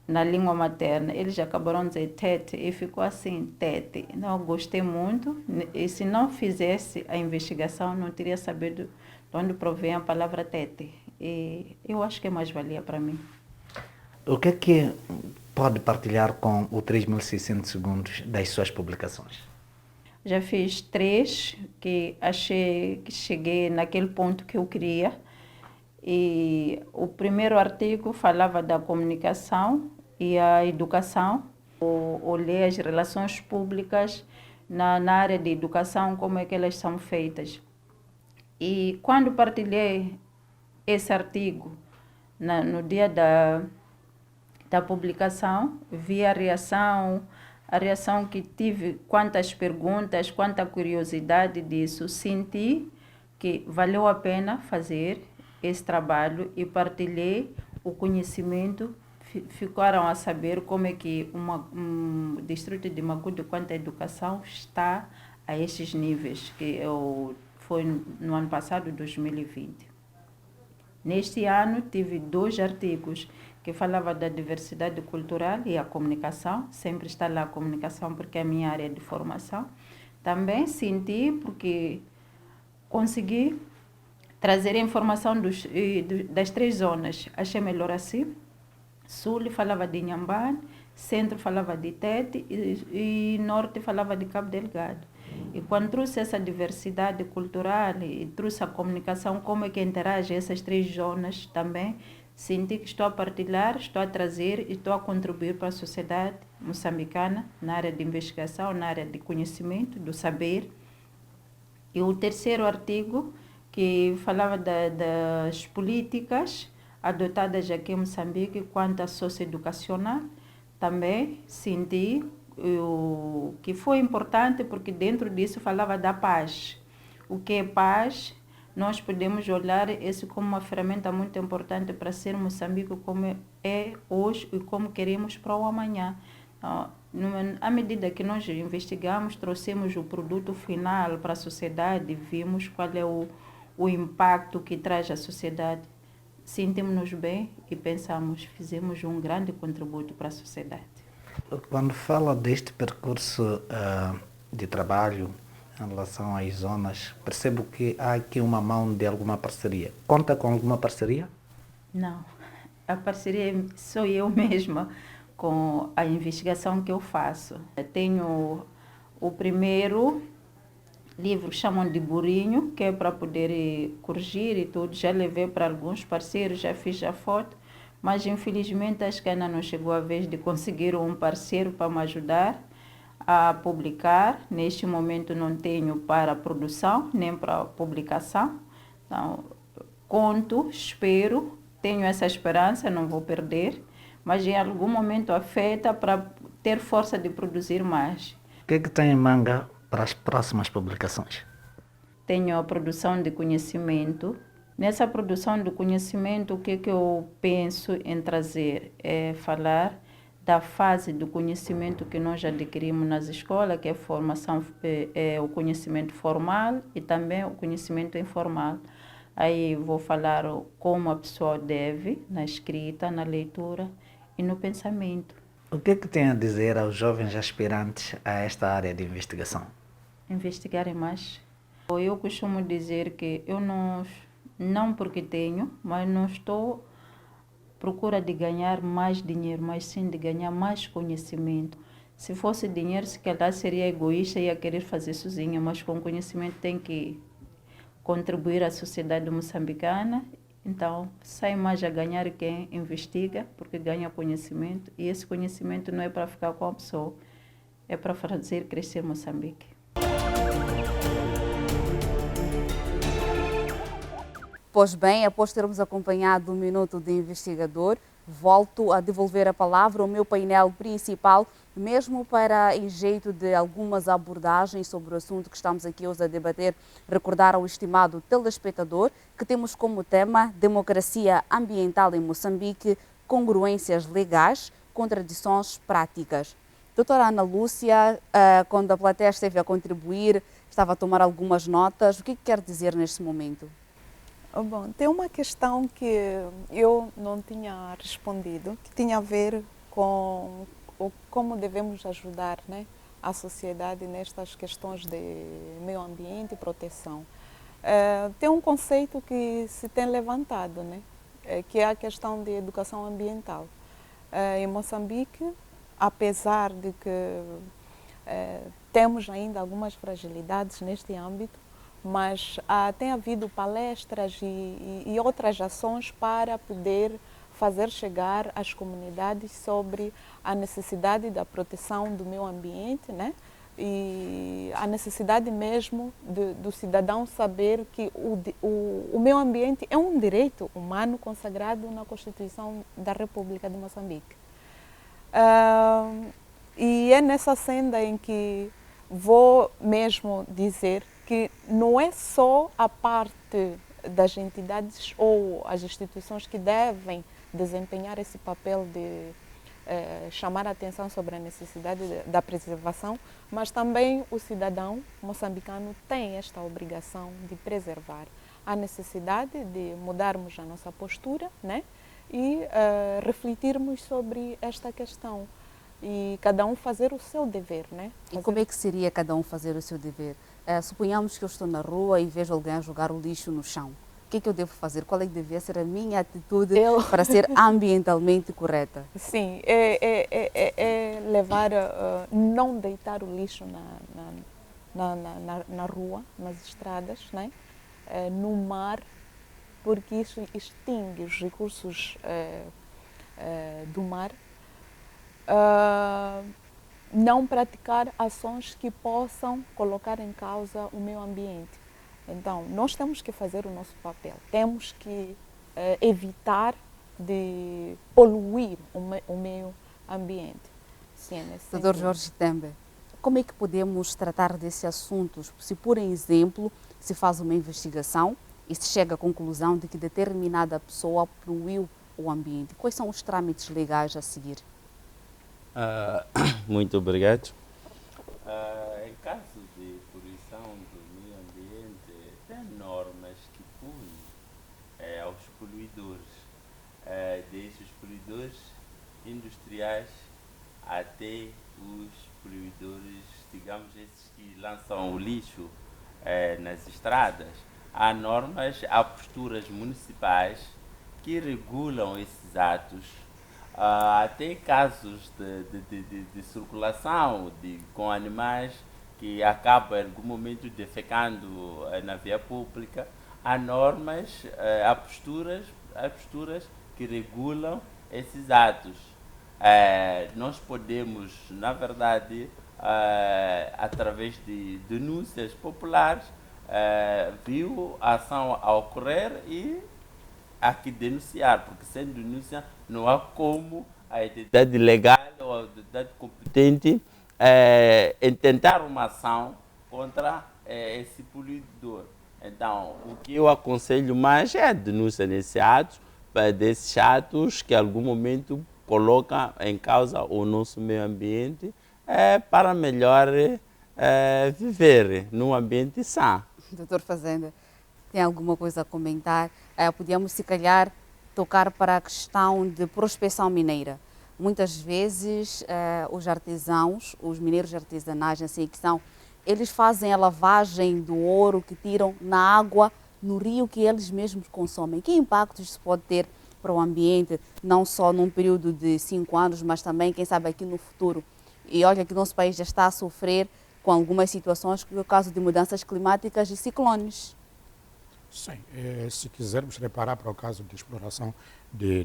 na língua materna, eles acabaram de dizer tete e ficou assim, tete. Então, gostei muito. E se não fizesse a investigação, não teria sabido de onde provém a palavra tete. E eu acho que é mais valia para mim. O que é que pode partilhar com o 3.600 segundos das suas publicações? Já fiz 3 que achei que cheguei naquele ponto que eu queria. E o primeiro artigo falava da comunicação e a educação. Olhei as relações públicas na área de educação, como é que elas são feitas. E quando partilhei esse artigo, no dia da publicação, vi a reação que tive, quantas perguntas, quanta curiosidade disso. Senti que valeu a pena fazer esse trabalho e partilhei o conhecimento. Ficaram a saber como é que um distrito de Macuto, quanto à educação, está a estes níveis, que foi no ano passado, 2020. Neste ano, tive 2 artigos que falavam da diversidade cultural e a comunicação. Sempre está lá a comunicação, porque é a minha área de formação. Também senti, porque consegui trazer a informação das 3 zonas. Achei melhor assim. Sul falava de Inhambane, Centro falava de Tete e Norte falava de Cabo Delgado. E quando trouxe essa diversidade cultural e trouxe a comunicação, como é que interage essas 3 zonas também, senti que estou a partilhar, estou a trazer e estou a contribuir para a sociedade moçambicana na área de investigação, na área de conhecimento, do saber. E o terceiro artigo, que falava das políticas adotadas aqui em Moçambique quanto à socioeducacional, também senti que foi importante, porque dentro disso falava da paz. O que é paz? Nós podemos olhar isso como uma ferramenta muito importante para ser Moçambique como é hoje e como queremos para o amanhã. À medida que nós investigamos, trouxemos o produto final para a sociedade, vimos qual é o impacto que traz à sociedade. Sentimos-nos bem e pensamos, fizemos um grande contributo para a sociedade. Quando fala deste percurso de trabalho em relação às zonas, percebo que há aqui uma mão de alguma parceria. Conta com alguma parceria? Não, a parceria sou eu mesma com a investigação que eu faço. Eu tenho o primeiro livro, chamam de Burinho, que é para poder corrigir e tudo. Já levei para alguns parceiros, já fiz a foto, mas infelizmente acho que ainda não chegou a vez de conseguir um parceiro para me ajudar a publicar. Neste momento não tenho para produção, nem para publicação. Então, conto, espero, tenho essa esperança, não vou perder, mas em algum momento afeta para ter força de produzir mais. O que é que tem em manga para as próximas publicações? Tenho a produção de conhecimento. Nessa produção de conhecimento, o que eu penso em trazer é falar da fase do conhecimento que nós adquirimos nas escolas, que é formação, o conhecimento formal e também o conhecimento informal. Aí vou falar como a pessoa deve, na escrita, na leitura e no pensamento. O que é que tem a dizer aos jovens aspirantes a esta área de investigação? Investigarem mais. Eu costumo dizer que eu não porque tenho, mas não estou à procura de ganhar mais dinheiro, mas sim de ganhar mais conhecimento. Se fosse dinheiro, se calhar seria egoísta e ia querer fazer sozinha, mas com conhecimento tem que contribuir à sociedade moçambicana. Então, sai mais a ganhar quem investiga, porque ganha conhecimento, e esse conhecimento não é para ficar com a pessoa, é para fazer crescer Moçambique. Pois bem, após termos acompanhado o Minuto de Investigador, volto a devolver a palavra ao meu painel principal, mesmo para em jeito de algumas abordagens sobre o assunto que estamos aqui hoje a debater, recordar ao estimado telespectador que temos como tema democracia ambiental em Moçambique, congruências legais, contradições práticas. Doutora Ana Lúcia, quando a plateia esteve a contribuir, estava a tomar algumas notas, o que quer dizer neste momento? Bom, tem uma questão que eu não tinha respondido, que tinha a ver com como devemos ajudar, né, a sociedade nestas questões de meio ambiente e proteção. Tem um conceito que se tem levantado, né, que é a questão de educação ambiental. Em Moçambique, apesar de que temos ainda algumas fragilidades neste âmbito, mas tem havido palestras e outras ações para poder fazer chegar às comunidades sobre a necessidade da proteção do meio ambiente, né? E a necessidade mesmo do cidadão saber que o meio ambiente é um direito humano consagrado na Constituição da República de Moçambique. E é nessa senda em que vou mesmo dizer que não é só a parte das entidades ou as instituições que devem desempenhar esse papel de chamar a atenção sobre a necessidade da preservação, mas também o cidadão moçambicano tem esta obrigação de preservar. Há necessidade de mudarmos a nossa postura, né? E refletirmos sobre esta questão e cada um fazer o seu dever, né? E como é que seria cada um fazer o seu dever? Suponhamos que eu estou na rua e vejo alguém a jogar o lixo no chão. O que é que eu devo fazer? Qual é que devia ser a minha atitude para ser ambientalmente correta? Sim, é levar, não deitar o lixo na rua, nas estradas, né? No mar, porque isso extingue os recursos do mar. Não praticar ações que possam colocar em causa o meio ambiente. Então, nós temos que fazer o nosso papel, temos que evitar de poluir o meio ambiente. Sim, Dr. Jorge Tembe, como é que podemos tratar desse assunto? Se, por exemplo, se faz uma investigação e se chega à conclusão de que determinada pessoa poluiu o ambiente, quais são os trâmites legais a seguir? Muito obrigado. Em caso de poluição do meio ambiente, tem normas que punem aos poluidores, desde os poluidores industriais até os poluidores, digamos, esses que lançam o lixo nas estradas. Há normas, há posturas municipais que regulam esses atos. Tem casos de circulação com animais que acabam em algum momento defecando na via pública. Há normas, há posturas que regulam esses atos. Nós podemos, na verdade, através de denúncias populares, viu a ação a ocorrer e há que denunciar, porque sem denúncia não há como a entidade legal ou a entidade competente tentar uma ação contra esse poluidor. Então, o que eu aconselho mais é a denúncia desses atos que em algum momento colocam em causa o nosso meio ambiente para melhor viver num ambiente sã. Doutor Fazenda, tem alguma coisa a comentar? Podíamos, se calhar, tocar para a questão de prospecção mineira. Muitas vezes, os artesãos, os mineiros artesanais, assim que são, eles fazem a lavagem do ouro que tiram na água, no rio que eles mesmos consomem. Que impactos isso pode ter para o ambiente, não só num período de 5 anos, mas também, quem sabe, aqui no futuro? E olha que o nosso país já está a sofrer com algumas situações por causa de mudanças climáticas e ciclones. Sim, se quisermos reparar para o caso de exploração de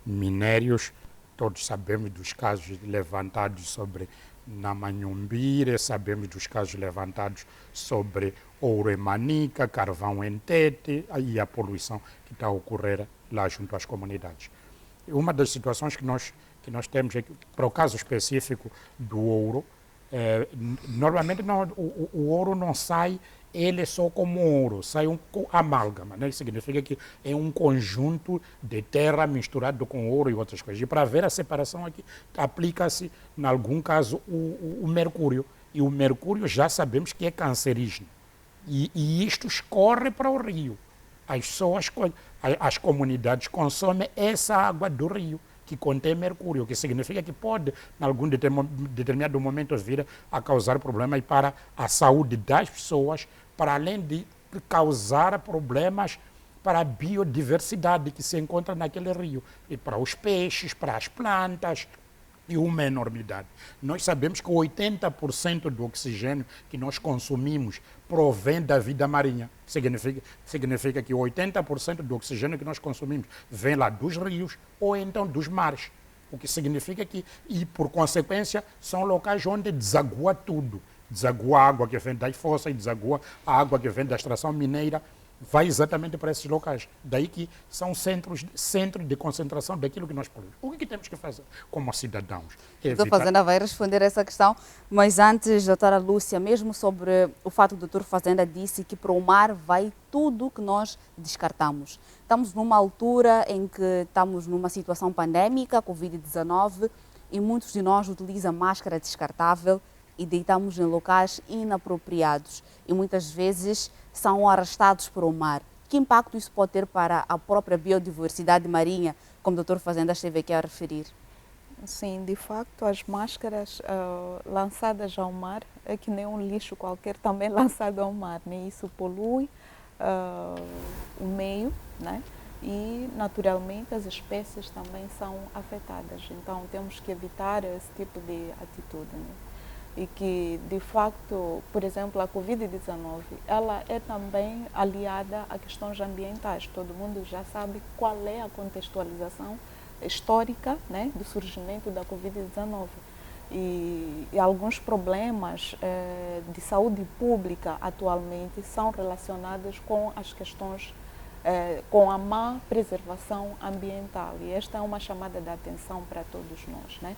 minérios, todos sabemos dos casos levantados sobre Namanhumbira, sabemos dos casos levantados sobre ouro em Manica, carvão em Tete e a poluição que está a ocorrer lá junto às comunidades. Uma das situações que nós temos é que, para o caso específico do ouro, normalmente o ouro não sai ele só como ouro, sai um amálgama, né? Isso significa que é um conjunto de terra misturado com ouro e outras coisas. E para ver a separação aqui, aplica-se, em algum caso, o mercúrio. E o mercúrio já sabemos que é cancerígeno. E isto escorre para o rio. As pessoas, as comunidades consomem essa água do rio, que contém mercúrio, o que significa que pode, em algum determinado momento, vir a causar problema para a saúde das pessoas, para além de causar problemas para a biodiversidade que se encontra naquele rio, e para os peixes, para as plantas, e uma enormidade. Nós sabemos que 80% do oxigênio que nós consumimos provém da vida marinha. Significa que 80% do oxigênio que nós consumimos vem lá dos rios ou então dos mares. O que significa que, e por consequência, são locais onde desagua tudo. Desagua a água que vem das fossas, desagua a água que vem da extração mineira, vai exatamente para esses locais. Daí que são centros de concentração daquilo que nós produzimos. O que temos que fazer como cidadãos? A Fazenda vai responder essa questão, mas antes, doutora Lúcia, mesmo sobre o fato que o doutor Fazenda disse que para o mar vai tudo que nós descartamos. Estamos numa altura em que estamos numa situação pandémica, Covid-19, e muitos de nós utilizam máscara descartável e deitamos em locais inapropriados e muitas vezes são arrastados para o mar. Que impacto isso pode ter para a própria biodiversidade marinha, como o doutor Fazenda esteve aqui a referir? Sim, de facto, as máscaras lançadas ao mar é que nem um lixo qualquer também lançado ao mar, né? Isso polui o meio, né? E naturalmente as espécies também são afetadas. Então temos que evitar esse tipo de atitude, né? E que, de facto, por exemplo, a Covid-19, ela é também aliada a questões ambientais. Todo mundo já sabe qual é a contextualização histórica, né, do surgimento da Covid-19. E alguns problemas de saúde pública atualmente são relacionados com as questões, com a má preservação ambiental. E esta é uma chamada de atenção para todos nós, né?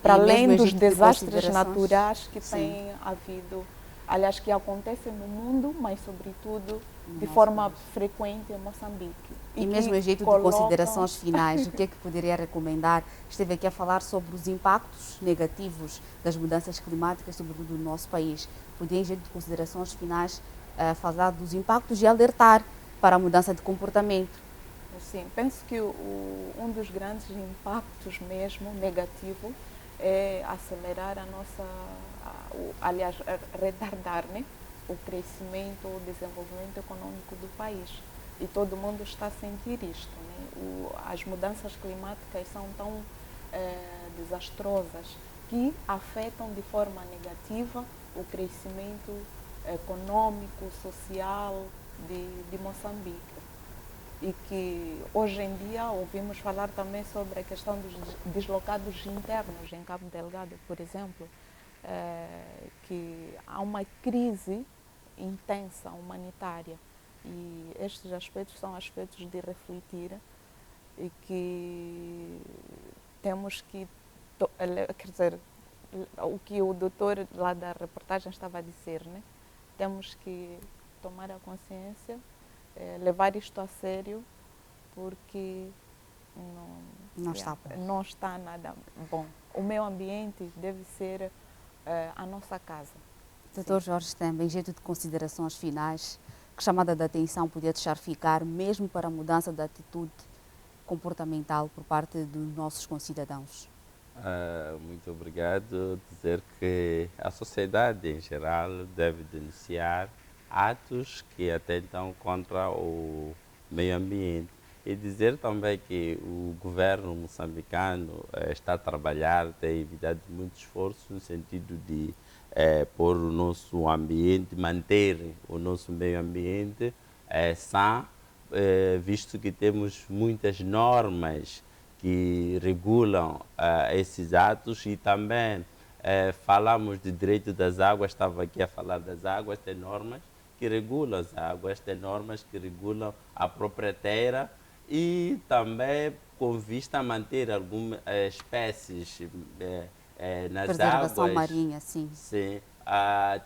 Para além dos desastres naturais que têm havido, aliás, que acontecem no mundo, mas sobretudo de forma frequente em Moçambique. E mesmo em jeito de considerações finais, o que é que poderia recomendar? Esteve aqui a falar sobre os impactos negativos das mudanças climáticas, sobretudo no nosso país. Poderia, em jeito de considerações finais, falar dos impactos e alertar para a mudança de comportamento? Sim, penso que um dos grandes impactos mesmo negativo é acelerar a nossa, aliás, retardar, né, o crescimento, o desenvolvimento econômico do país. E todo mundo está a sentir isto, né? As mudanças climáticas são tão desastrosas que afetam de forma negativa o crescimento econômico, social de Moçambique. E que hoje em dia ouvimos falar também sobre a questão dos deslocados internos em Cabo Delgado, por exemplo, que há uma crise intensa humanitária e estes aspectos são aspectos de refletir e que temos que, quer dizer, o que o doutor lá da reportagem estava a dizer, né? Temos que tomar a consciência, levar isto a sério, porque não está nada bom. O meio ambiente deve ser a nossa casa. Doutor Jorge Stemba, em jeito de considerações finais, que chamada de atenção podia deixar ficar, mesmo para a mudança da atitude comportamental por parte dos nossos concidadãos? Muito obrigado. Dizer que a sociedade em geral deve denunciar atos que atentam contra o meio ambiente e dizer também que o governo moçambicano está a trabalhar, tem evitado muito esforço no sentido de pôr o nosso ambiente, manter o nosso meio ambiente sã, visto que temos muitas normas que regulam esses atos e também falamos de direito das águas, estava aqui a falar das águas, tem normas que regulam as águas, tem normas que regulam a própria terra e também com vista a manter algumas espécies nas preservação águas. Marinha, sim. Sim.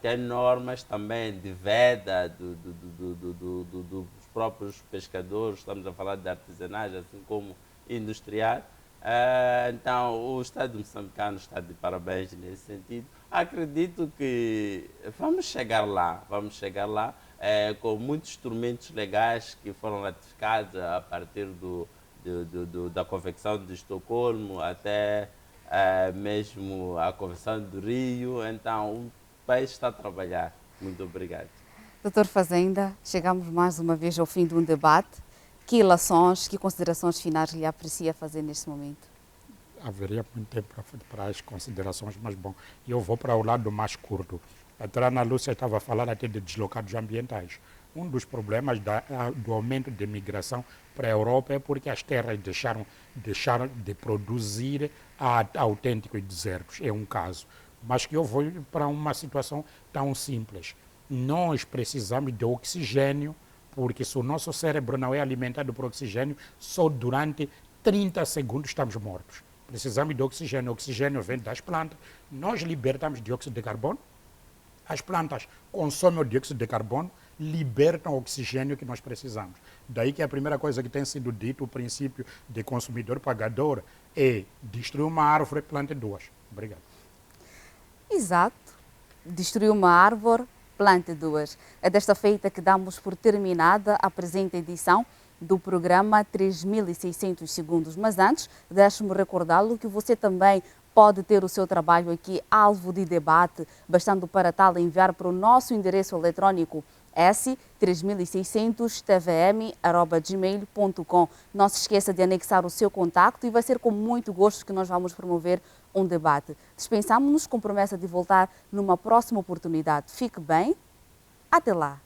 Tem normas também de veda dos próprios pescadores, estamos a falar de artesanagem, assim como industrial. Então, o Estado moçambicano está de parabéns nesse sentido. Acredito que vamos chegar lá com muitos instrumentos legais que foram ratificados a partir da Convenção de Estocolmo até mesmo a Convenção do Rio. Então, o país está a trabalhar. Muito obrigado. Doutor Fazenda, chegamos mais uma vez ao fim de um debate Que ilações, que considerações finais lhe aprecia fazer neste momento? Haveria muito tempo para as considerações, mas bom, eu vou para o lado mais curto. A Ana Lúcia estava a falar até de deslocados ambientais. Um dos problemas do aumento de migração para a Europa é porque as terras deixaram de produzir autênticos desertos, é um caso. Mas que eu vou para uma situação tão simples. Nós precisamos de oxigênio, porque se o nosso cérebro não é alimentado por oxigênio, só durante 30 segundos estamos mortos. Precisamos de oxigênio. O oxigênio vem das plantas. Nós libertamos dióxido de carbono. As plantas consomem o dióxido de carbono, libertam o oxigênio que nós precisamos. Daí que a primeira coisa que tem sido dito, o princípio de consumidor pagador, é destruir uma árvore e plante duas. Obrigado. Exato. Destruir uma árvore, plante duas. É desta feita que damos por terminada a presente edição do programa 3.600 segundos. Mas antes, deixe-me recordá-lo que você também pode ter o seu trabalho aqui alvo de debate, bastando para tal enviar para o nosso endereço eletrônico s3600tvm@gmail.com. Não se esqueça de anexar o seu contacto e vai ser com muito gosto que nós vamos promover um debate. Dispensamos-nos com promessa de voltar numa próxima oportunidade. Fique bem. Até lá.